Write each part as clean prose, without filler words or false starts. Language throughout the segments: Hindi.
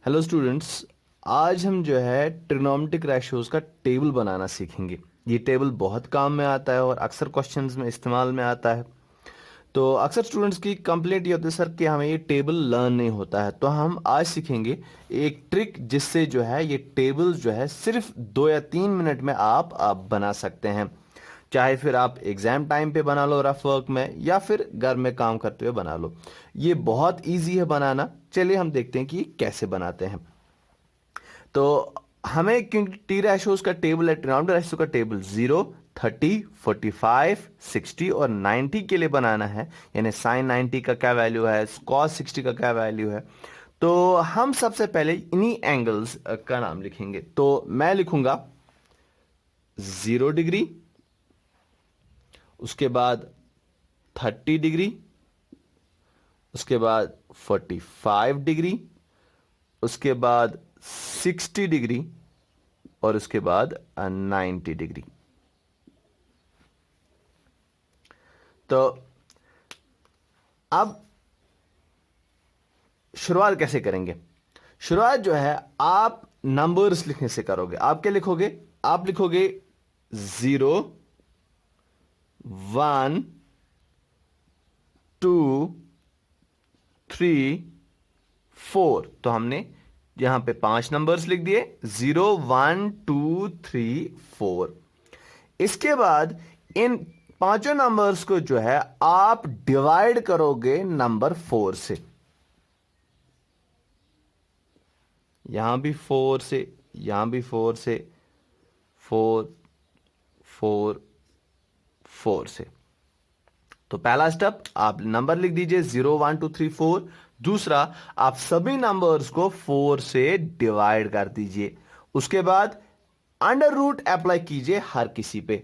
Hello students. आज हम जो है ट्रिग्नोमेट्रिक रेशियोज का टेबल बनाना सीखेंगे। ये टेबल बहुत काम में आता है और अक्सर क्वेश्चंस में इस्तेमाल में आता है। तो अक्सर स्टूडेंट्स की कंप्लेंट ये होती है सर कि हमें ये टेबल लर्न नहीं होता है। तो हम आज सीखेंगे एक ट्रिक जिससे जो है ये टेबल जो है सिर्फ 2 या 3 मिनट में आप बना सकते हैं। चाहे फिर आप एग्जाम टाइम पे बना लो रफ वर्क में या फिर घर में काम करते हुए बना लो। ये बहुत इजी है बनाना। चलिए हम देखते हैं कि ये कैसे बनाते हैं। तो हमें क्योंकि टी रैशोज का टेबल है, ट्रिग्नोमेट्रिक रेशियो का टेबल 0, 30, 45, 60 और 90 के लिए बनाना है। यानी साइन 90 का क्या वैल्यू है, कॉस 60 का क्या वैल्यू है। तो हम सबसे पहले इन्हीं एंगल्स का नाम लिखेंगे। तो मैं लिखूंगा 0 डिग्री, उसके बाद 30 डिग्री, उसके बाद 45 डिग्री, उसके बाद 60 डिग्री और उसके बाद 90 डिग्री। तो अब शुरुआत कैसे करेंगे? शुरुआत जो है आप नंबर्स लिखने से करोगे। आप क्या लिखोगे? आप लिखोगे 0, 1, 2, 3, 4। तो हमने यहां पे 5 नंबर्स लिख दिए, 0, 1, 2, 3, 4। इसके बाद इन पांचों नंबर्स को जो है आप डिवाइड करोगे नंबर 4 से। यहां भी 4 से, यहां भी 4 से, 4, 4, 4 से। तो पहला स्टेप आप नंबर लिख दीजिए 0, 1, 2, 3, 4। दूसरा, आप सभी नंबर्स को 4 से डिवाइड कर दीजिए। उसके बाद अंडर रूट अप्लाई कीजिए हर किसी पे।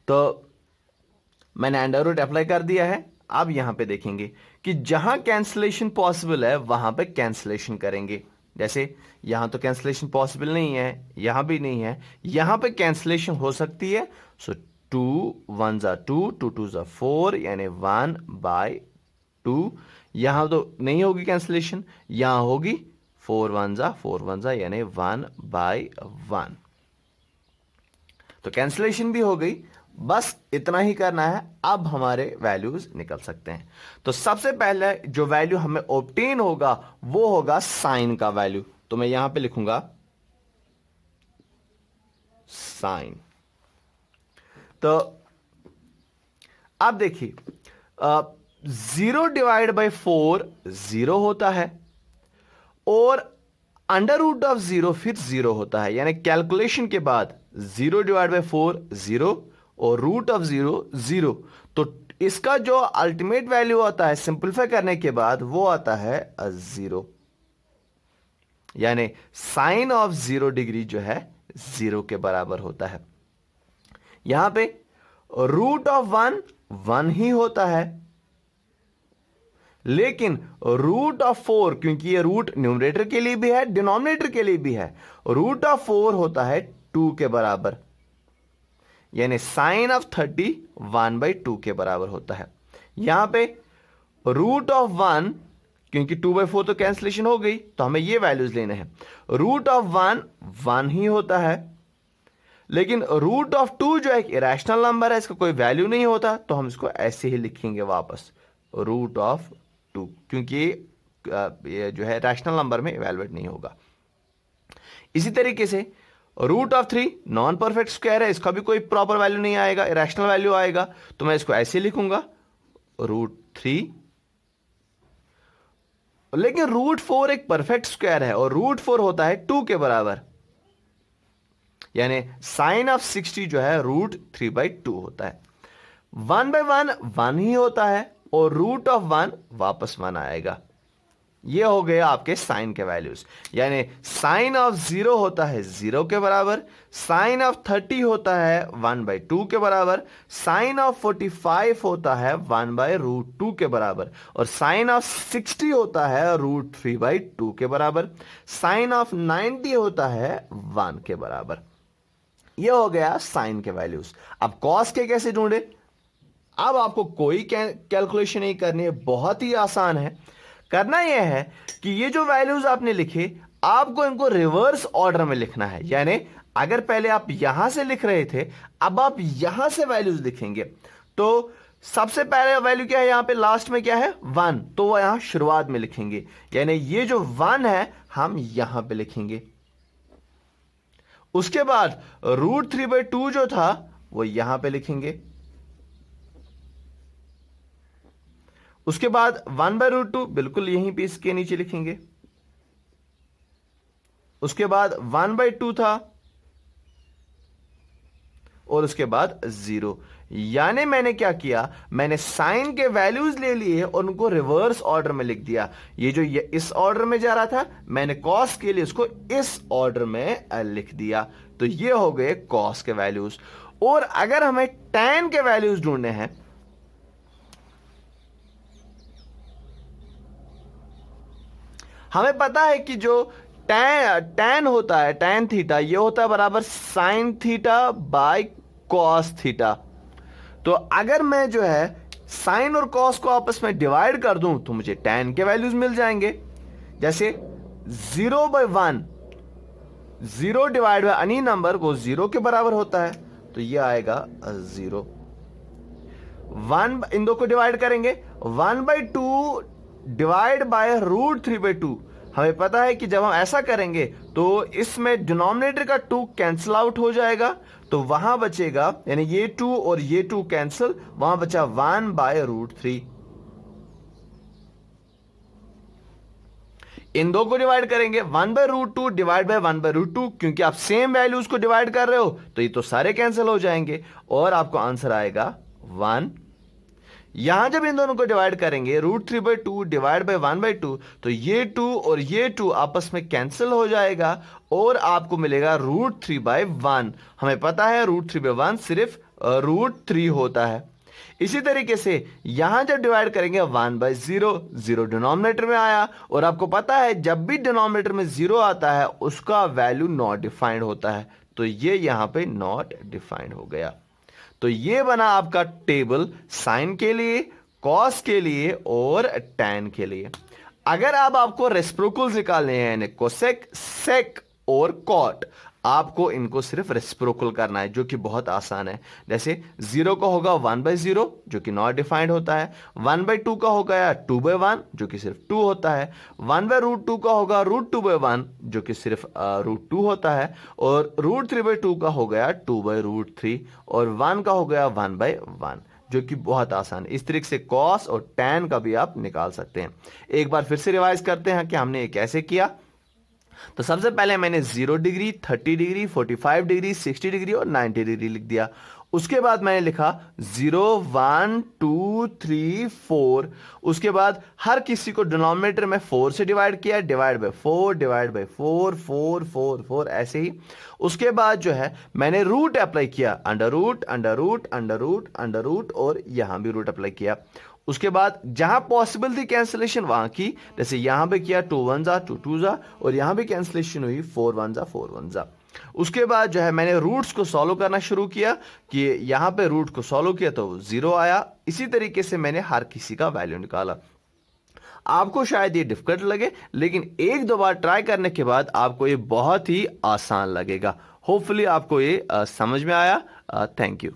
तो मैंने अंडर रूट अप्लाई कर दिया है। अब यहां पे देखेंगे कि जहां कैंसलेशन पॉसिबल है वहां पे कैंसलेशन करेंगे। जैसे यहां तो कैंसलेशन पॉसिबल नहीं है, यहां भी नहीं है, यहां पे कैंसलेशन हो सकती है। सो 2 1 जा 2, 2 2 जा 4 यानी 1/2। यहां तो नहीं होगी कैंसलेशन, यहां होगी 4 1 जा यानी 1/1। तो कैंसलेशन भी हो गई। बस इतना ही करना है। अब हमारे वैल्यूज निकल सकते हैं। तो सबसे पहले जो वैल्यू हमें ऑब्टेन होगा वो होगा साइन का वैल्यू। तो मैं यहां पे लिखूंगा साइन। तो अब देखिए 0/4 0 होता है और अंडर रूट ऑफ 0 फिर 0 होता है। यानी कैलकुलेशन के बाद 0/4 0 और रूट ऑफ 0 0। तो इसका जो अल्टीमेट वैल्यू आता है सिंपलीफाई करने के बाद वो आता है 0। यानी साइन ऑफ 0 डिग्री जो है 0 के बराबर होता है। यहां पे रूट ऑफ 1 1 ही होता है, लेकिन रूट ऑफ 4, क्योंकि ये रूट न्यूमरेटर के लिए भी है डिनोमिनेटर के लिए भी है, रूट ऑफ 4 होता है 2 के बराबर। यानी साइन ऑफ 30 1/2 के बराबर होता है। यहां पे रूट ऑफ 1, क्योंकि 2/4 तो कैंसिलेशन हो गई, तो हमें ये वैल्यूज लेने हैं। रूट ऑफ 1 1 ही होता है, लेकिन रूट ऑफ 2 जो एक इरेशनल नंबर है, इसका कोई वैल्यू नहीं होता, तो हम इसको ऐसे ही लिखेंगे वापस रूट ऑफ 2, क्योंकि ये जो है रैशनल नंबर में इवेलुएट नहीं होगा। इसी तरीके से root of 3 non perfect square है, इसका भी कोई प्रॉपर वैल्यू नहीं आएगा, इरेशनल वैल्यू आएगा, तो मैं इसको ऐसे लिखूंगा √3। लेकिन √4 एक परफेक्ट स्क्वायर है और √4 होता है 2 के बराबर। यानी साइन ऑफ 60 जो है √3/2 होता है। 1/1 1 ही होता है और रूट ऑफ 1 वापस 1 आएगा। ये हो गया आपके साइन के वैल्यूज। यानी साइन ऑफ 0 होता है 0 के बराबर, साइन ऑफ 30 होता है 1/2 के बराबर, साइन ऑफ 45 होता है 1/√2 के बराबर, और साइन ऑफ 60 होता है √3/2 के बराबर, साइन ऑफ 90 होता है 1 के बराबर। ये हो गया साइन के वैल्यूज। अब कॉस के कैसे ढूंढे? अब आपको कोई कैलकुलेशन नहीं करनी है, बहुत ही आसान है। करना यह है कि ये जो वैल्यूज आपने लिखे, आपको इनको रिवर्स ऑर्डर में लिखना है। यानी अगर पहले आप यहां से लिख रहे थे, अब आप यहां से वैल्यूज लिखेंगे। तो सबसे पहले वैल्यू क्या है? यहां पे लास्ट में क्या है? 1, तो वो यहां शुरुआत में लिखेंगे। यानी ये जो 1 है हम यहां पे लिखेंगे। उसके बाद √3/2 जो था वो यहां पे लिखेंगे। उसके बाद 1/√2 बिल्कुल यहीं पे इसके नीचे लिखेंगे। उसके बाद 1/2 था और उसके बाद 0। यानी मैंने क्या किया? मैंने साइन के वैल्यूज ले लिए और उनको रिवर्स ऑर्डर में लिख दिया। ये जो ये इस ऑर्डर में जा रहा था, मैंने कॉस के लिए उसको इस ऑर्डर में लिख दिया। तो ये हो गए कॉस के वैल्यूज। और अगर हमें टैन के वैल्यूज ढूंढने हैं, हमें पता है कि जो टैन होता है, टैन थीटा, ये होता है बराबर sine theta by cos theta. तो अगर मैं जो है साइन और कॉस को आपस में डिवाइड कर दूं तो मुझे टैन के वैल्यूज मिल जाएंगे। जैसे 0/1, 0 डिवाइड बाय एनी नंबर वो 0 के बराबर होता है, तो ये आएगा 0। 1 इन दो को डिवाइड करेंगे, 1/2 डिवाइड बाय √3/2। हमें पता है कि जब हम ऐसा करेंगे तो इसमें डिनोमिनेटर का 2 कैंसिल आउट हो जाएगा, तो वहां बचेगा, यानी ये 2 और ये 2 कैंसिल, वहां बचा 1/√3। इन दो को डिवाइड करेंगे, 1/√2 डिवाइड बाय 1/√2, क्योंकि आप सेम वैल्यूज को डिवाइड कर रहे हो तो ये तो सारे कैंसिल हो जाएंगे और आपको आंसर आएगा 1। यहां जब इन दोनों को डिवाइड करेंगे, √3/2 डिवाइड बाय 1/2, तो ये 2 और ये 2 आपस में कैंसिल हो जाएगा और आपको मिलेगा √3/1। हमें पता है √3/1 सिर्फ √3 होता है। इसी तरीके से यहां जब डिवाइड करेंगे 1/0, 0 डिनोमिनेटर में आया, और आपको पता है जब भी डिनोमिनेटर में 0 आता है उसका वैल्यू नॉट डिफाइंड होता है, तो ये यहां पे नॉट डिफाइंड हो गया। तो ये बना आपका टेबल साइन के लिए, कॉस के लिए और टैन के लिए। अगर आपको रेसिप्रोकल्स निकालने हैं, यानी कोसेक, सेक और कॉट, आपको इनको सिर्फ रेसिप्रोकल करना है, जो कि बहुत आसान है। जैसे 0 का होगा 1/0 जो कि नॉट डिफाइंड होता है, 1/2 का हो गया 2/1 जो कि सिर्फ 2 होता है, 1/√2 का होगा √2/1 जो कि सिर्फ √2 होता है, और √3/2 का हो गया 2/√3, और 1 का हो गया 1/1 जो कि बहुत आसान है। इस तरीके से कॉस और टैन का भी आप निकाल सकते हैं। एक बार फिर से रिवाइज करते हैं कि हमने ये कैसे किया। तो सबसे पहले मैंने 0 डिग्री, 30 डिग्री, 45 डिग्री, 60 डिग्री और 90 डिग्री लिख दिया। उसके बाद मैंने लिखा 0, 1, 2, 3, 4। उसके बाद हर किसी को डिनोमिनेटर में 4 से डिवाइड किया, डिवाइड बाय 4, डिवाइड बाय 4, 4, 4, 4, ऐसे ही। उसके बाद जो है मैंने रूट अप्लाई किया, under root, under root, under root, under root, और यहां भी रूट अप्लाई किया। उसके बाद जहां पॉसिबल थी कैंसिलेशन वहां की, जैसे यहां पे किया 2 1 जा 2 2 जा, और यहां भी कैंसिलेशन हुई 4 1 जा 4 1 जा। उसके बाद जो है मैंने रूट्स को सॉल्व करना शुरू किया कि यहां पे रूट को सॉल्व किया तो 0 आया। इसी तरीके से मैंने हर किसी का वैल्यू निकाला। आपको शायद ये डिफिकल्ट लगे, लेकिन एक दो बार ट्राई करने के बाद आपको ये बहुत ही आसान लगेगा। होपफुली आपको ये समझ में आया। Thank you.